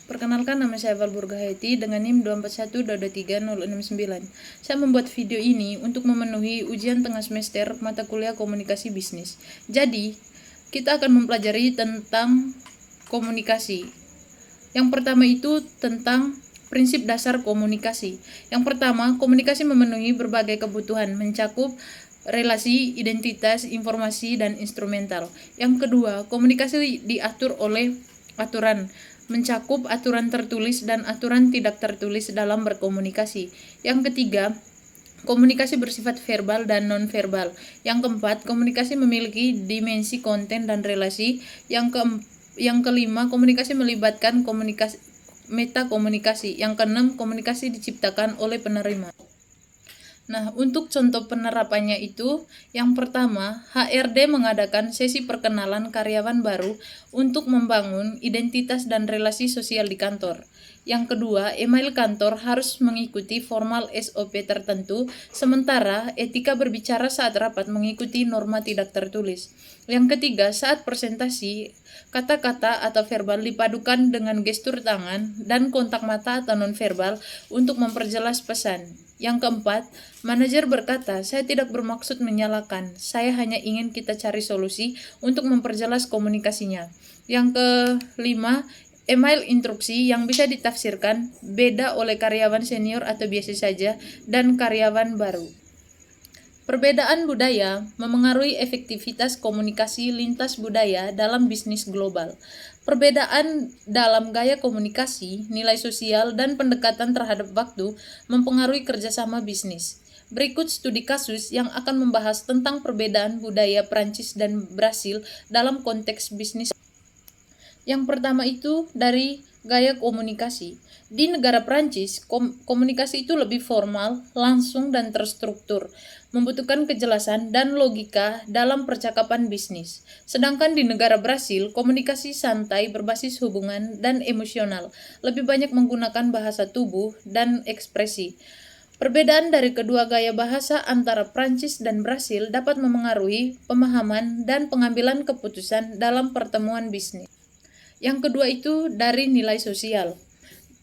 Perkenalkan, nama saya Valburga Haiti dengan NIM 2412230069. Saya membuat video ini untuk memenuhi ujian tengah semester mata kuliah komunikasi bisnis. Jadi, kita akan mempelajari tentang komunikasi. Yang pertama itu tentang prinsip dasar komunikasi. Yang pertama, komunikasi memenuhi berbagai kebutuhan, mencakup relasi, identitas, informasi, dan instrumental. Yang kedua, komunikasi diatur oleh aturan, mencakup aturan tertulis dan aturan tidak tertulis dalam berkomunikasi. Yang ketiga, komunikasi bersifat verbal dan non-verbal. Yang keempat, komunikasi memiliki dimensi konten dan relasi. Yang kelima, komunikasi melibatkan metakomunikasi. Yang keenam, komunikasi diciptakan oleh penerima. Nah, untuk contoh penerapannya itu, yang pertama, HRD mengadakan sesi perkenalan karyawan baru untuk membangun identitas dan relasi sosial di kantor. Yang kedua, email kantor harus mengikuti formal SOP tertentu, sementara etika berbicara saat rapat mengikuti norma tidak tertulis. Yang ketiga, saat presentasi, kata-kata atau verbal dipadukan dengan gestur tangan dan kontak mata atau nonverbal untuk memperjelas pesan. Yang keempat, manajer berkata, "Saya tidak bermaksud menyalahkan, saya hanya ingin kita cari solusi untuk memperjelas komunikasinya." Yang kelima, email instruksi yang bisa ditafsirkan beda oleh karyawan senior atau biasa saja dan karyawan baru. Perbedaan budaya memengaruhi efektivitas komunikasi lintas budaya dalam bisnis global. Perbedaan dalam gaya komunikasi, nilai sosial, dan pendekatan terhadap waktu mempengaruhi kerjasama bisnis. Berikut studi kasus yang akan membahas tentang perbedaan budaya Prancis dan Brasil dalam konteks bisnis. Yang pertama itu dari gaya komunikasi. Di negara Prancis, komunikasi itu lebih formal, langsung, dan terstruktur, membutuhkan kejelasan dan logika dalam percakapan bisnis. Sedangkan di negara Brasil, komunikasi santai berbasis hubungan dan emosional, lebih banyak menggunakan bahasa tubuh dan ekspresi. Perbedaan dari kedua gaya bahasa antara Prancis dan Brasil dapat memengaruhi pemahaman dan pengambilan keputusan dalam pertemuan bisnis. Yang kedua itu dari nilai sosial.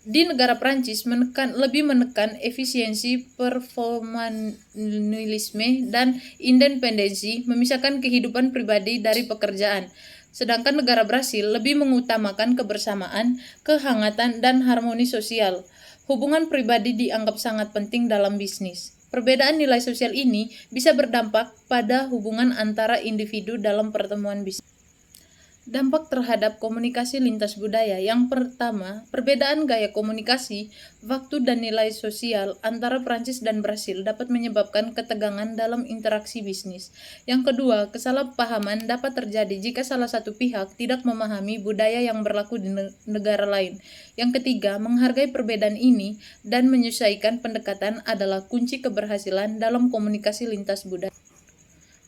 Di negara Prancis lebih menekan efisiensi, performanilisme, dan independensi, memisahkan kehidupan pribadi dari pekerjaan. Sedangkan negara Brasil lebih mengutamakan kebersamaan, kehangatan, dan harmoni sosial. Hubungan pribadi dianggap sangat penting dalam bisnis. Perbedaan nilai sosial ini bisa berdampak pada hubungan antara individu dalam pertemuan bisnis. Dampak terhadap komunikasi lintas budaya. Yang pertama, perbedaan gaya komunikasi, waktu, dan nilai sosial antara Prancis dan Brasil dapat menyebabkan ketegangan dalam interaksi bisnis. Yang kedua, kesalahpahaman dapat terjadi jika salah satu pihak tidak memahami budaya yang berlaku di negara lain. Yang ketiga, menghargai perbedaan ini dan menyesuaikan pendekatan adalah kunci keberhasilan dalam komunikasi lintas budaya.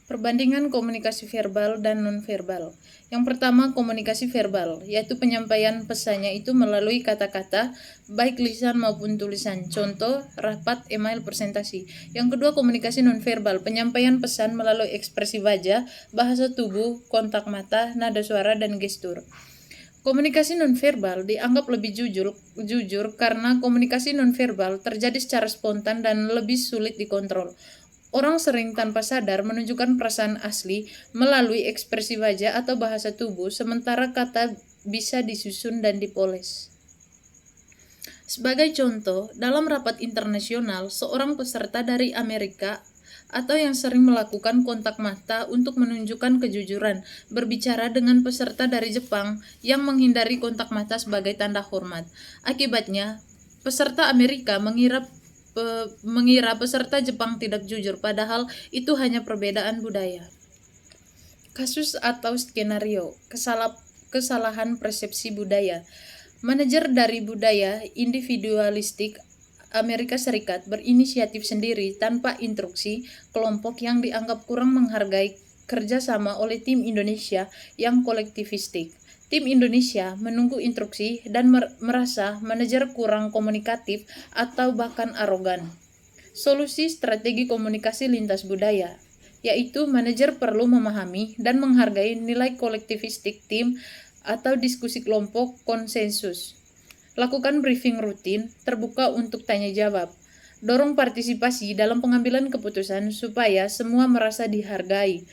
Perbandingan komunikasi verbal dan nonverbal. Yang pertama, komunikasi verbal, yaitu penyampaian pesannya itu melalui kata-kata, baik lisan maupun tulisan. Contoh, rapat, email, presentasi. Yang kedua, komunikasi nonverbal, penyampaian pesan melalui ekspresi wajah, bahasa tubuh, kontak mata, nada suara, dan gestur. Komunikasi nonverbal dianggap lebih jujur karena komunikasi nonverbal terjadi secara spontan dan lebih sulit dikontrol. Orang sering tanpa sadar menunjukkan perasaan asli melalui ekspresi wajah atau bahasa tubuh, sementara kata bisa disusun dan dipoles. Sebagai contoh, dalam rapat internasional, seorang peserta dari Amerika atau yang sering melakukan kontak mata untuk menunjukkan kejujuran, berbicara dengan peserta dari Jepang yang menghindari kontak mata sebagai tanda hormat. Akibatnya, peserta Amerika mengira peserta Jepang tidak jujur, padahal itu hanya perbedaan budaya. Kasus atau skenario, kesalahan persepsi budaya. Manajer dari budaya individualistik Amerika Serikat berinisiatif sendiri tanpa instruksi kelompok yang dianggap kurang menghargai kerjasama oleh tim Indonesia yang kolektivistik. Tim Indonesia menunggu instruksi dan merasa manajer kurang komunikatif atau bahkan arogan. Solusi strategi komunikasi lintas budaya, yaitu manajer perlu memahami dan menghargai nilai kolektivistik tim atau diskusi kelompok konsensus. Lakukan briefing rutin, terbuka untuk tanya jawab. Dorong partisipasi dalam pengambilan keputusan supaya semua merasa dihargai.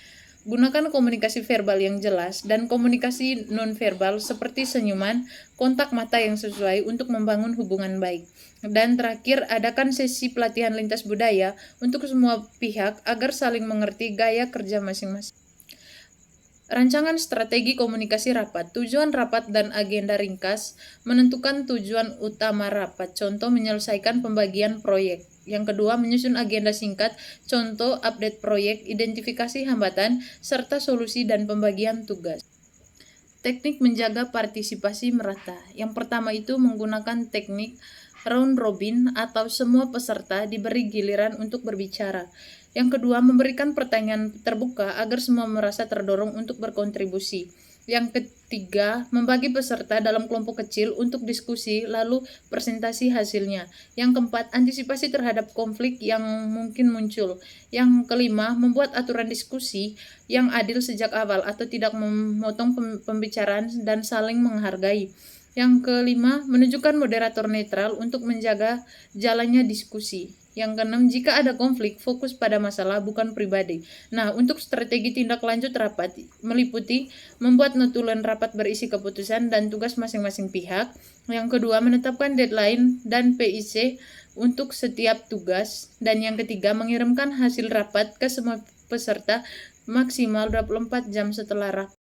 Gunakan komunikasi verbal yang jelas dan komunikasi nonverbal seperti senyuman, kontak mata yang sesuai untuk membangun hubungan baik. Dan terakhir, adakan sesi pelatihan lintas budaya untuk semua pihak agar saling mengerti gaya kerja masing-masing. Rancangan strategi komunikasi rapat, tujuan rapat dan agenda ringkas, menentukan tujuan utama rapat, contoh menyelesaikan pembagian proyek. Yang kedua, menyusun agenda singkat, contoh update proyek, identifikasi hambatan, serta solusi dan pembagian tugas. Teknik menjaga partisipasi merata. Yang pertama itu menggunakan teknik round robin atau semua peserta diberi giliran untuk berbicara. Yang kedua, memberikan pertanyaan terbuka agar semua merasa terdorong untuk berkontribusi. Yang ketiga, membagi peserta dalam kelompok kecil untuk diskusi lalu presentasi hasilnya. Yang keempat, antisipasi terhadap konflik yang mungkin muncul. Yang kelima, membuat aturan diskusi yang adil sejak awal atau tidak memotong pembicaraan dan saling menghargai. Yang kelima, menunjukkan moderator netral untuk menjaga jalannya diskusi. Yang keenam, jika ada konflik, fokus pada masalah bukan pribadi. Nah, untuk strategi tindak lanjut rapat meliputi membuat notulen rapat berisi keputusan dan tugas masing-masing pihak. Yang kedua, menetapkan deadline dan PIC untuk setiap tugas. Dan yang ketiga, mengirimkan hasil rapat ke semua peserta maksimal 24 jam setelah rapat.